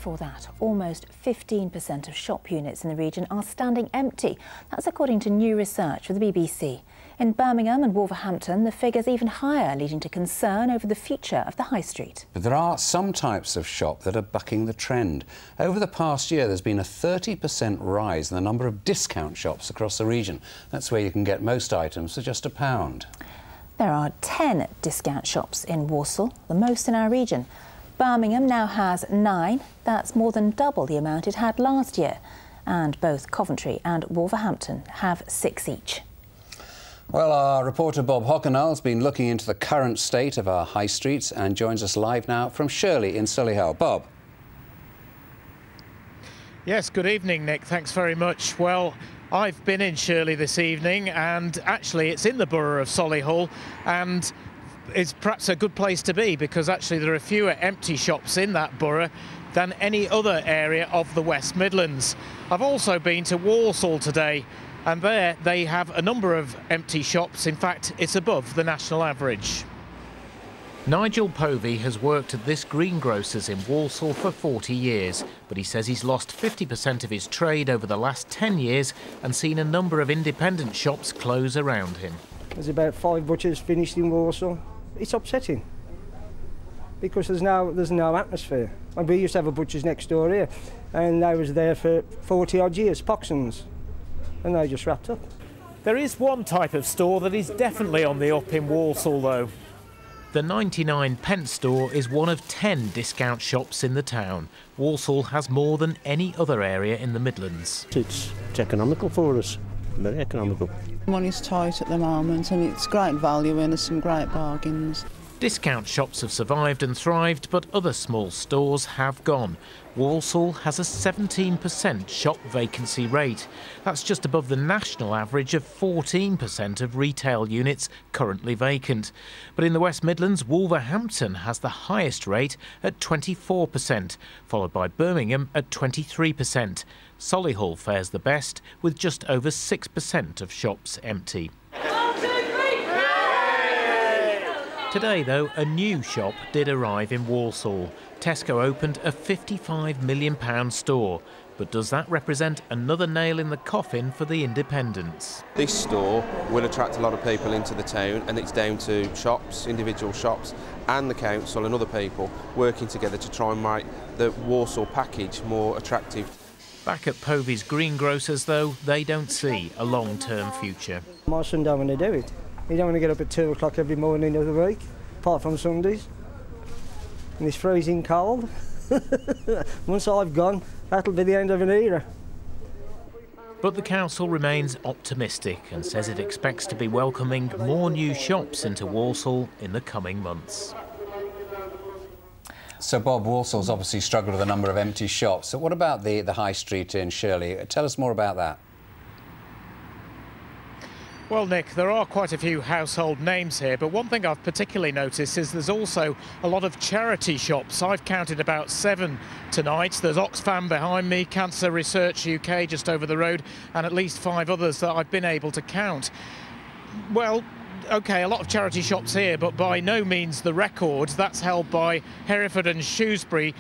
before that, almost 15% of shop units in the region are standing empty. That's according to new research for the BBC. In Birmingham and Wolverhampton, the figure's even higher, leading to concern over the future of the high street. But there are some types of shop that are bucking the trend. Over the past year, there's been a 30% rise in the number of discount shops across the region. That's where you can get most items for just £1. There are 10 discount shops in Walsall, the most in our region. Birmingham now has 9. That's more than double the amount it had last year. And both Coventry and Wolverhampton have 6 each. Well, our reporter Bob Hockenall's been looking into the current state of our high streets and joins us live now from Shirley in Solihull. Bob. Yes, good evening, Nick. Thanks very much. Well, I've been in Shirley this evening, and actually it's in the borough of Solihull, and it's perhaps a good place to be because actually there are fewer empty shops in that borough than any other area of the West Midlands. I've also been to Walsall today, and there they have a number of empty shops. In fact, it's above the national average. Nigel Povey has worked at this greengrocer's in Walsall for 40 years, but he says he's lost 50% of his trade over the last 10 years and seen a number of independent shops close around him. There's about 5 butchers finished in Walsall. It's upsetting because there's no atmosphere. And we used to have a butcher's next door here, and they was there for 40 odd years, Poxon's, and they just wrapped up. There is one type of store that is definitely on the up in Walsall though. The 99p store is one of 10 discount shops in the town. Walsall has more than any other area in the Midlands. It's economical for us, very economical. Money's tight at the moment and it's great value and there's some great bargains. Discount shops have survived and thrived, but other small stores have gone. Walsall has a 17% shop vacancy rate. That's just above the national average of 14% of retail units currently vacant. But in the West Midlands, Wolverhampton has the highest rate at 24%, followed by Birmingham at 23%. Solihull fares the best, with just over 6% of shops empty. Today, though, a new shop did arrive in Walsall. Tesco opened a £55 million store. But does that represent another nail in the coffin for the independents? This store will attract a lot of people into the town, and it's down to shops, individual shops, and the council and other people working together to try and make the Walsall package more attractive. Back at Povey's greengrocers, though, they don't see a long-term future. My son don't want to do it. He don't want to get up at 2 o'clock every morning of the week, apart from Sundays. And it's freezing cold. Once I've gone, that'll be the end of an era. But the council remains optimistic and says it expects to be welcoming more new shops into Walsall in the coming months. So, Bob, Walsall's obviously struggled with a number of empty shops. So what about the high street in Shirley? Tell us more about that. Well, Nick, there are quite a few household names here, but one thing I've particularly noticed is there's also a lot of charity shops. I've counted about 7 tonight. There's Oxfam behind me, Cancer Research UK just over the road, and at least 5 others that I've been able to count. Well, OK, a lot of charity shops here, but by no means the record. That's held by Hereford and Shrewsbury,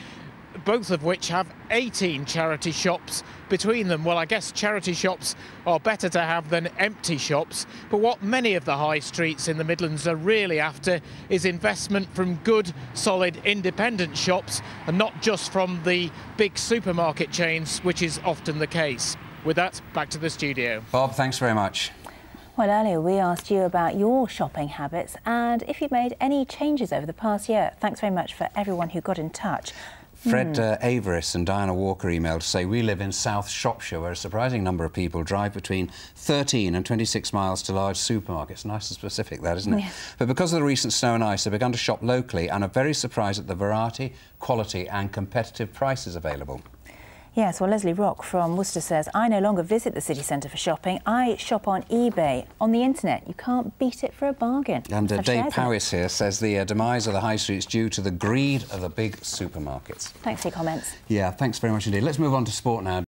both of which have 18 charity shops between them. Well, I guess charity shops are better to have than empty shops, but what many of the high streets in the Midlands are really after is investment from good, solid, independent shops, and not just from the big supermarket chains, which is often the case. With that, back to the studio. Bob, thanks very much. Well, earlier we asked you about your shopping habits and if you've made any changes over the past year. Thanks very much for everyone who got in touch. Fred Averis and Diana Walker emailed to say we live in South Shropshire, where a surprising number of people drive between 13 and 26 miles to large supermarkets. Nice and specific, that, isn't it? Yeah. But because of the recent snow and ice, they've begun to shop locally and are very surprised at the variety, quality and competitive prices available. Yes, well, Leslie Rock from Worcester says, I no longer visit the city centre for shopping. I shop on eBay. On the internet, you can't beat it for a bargain. And Dave Powis here says the demise of the high street is due to the greed of the big supermarkets. Thanks for your comments. Yeah, thanks very much indeed. Let's move on to sport now.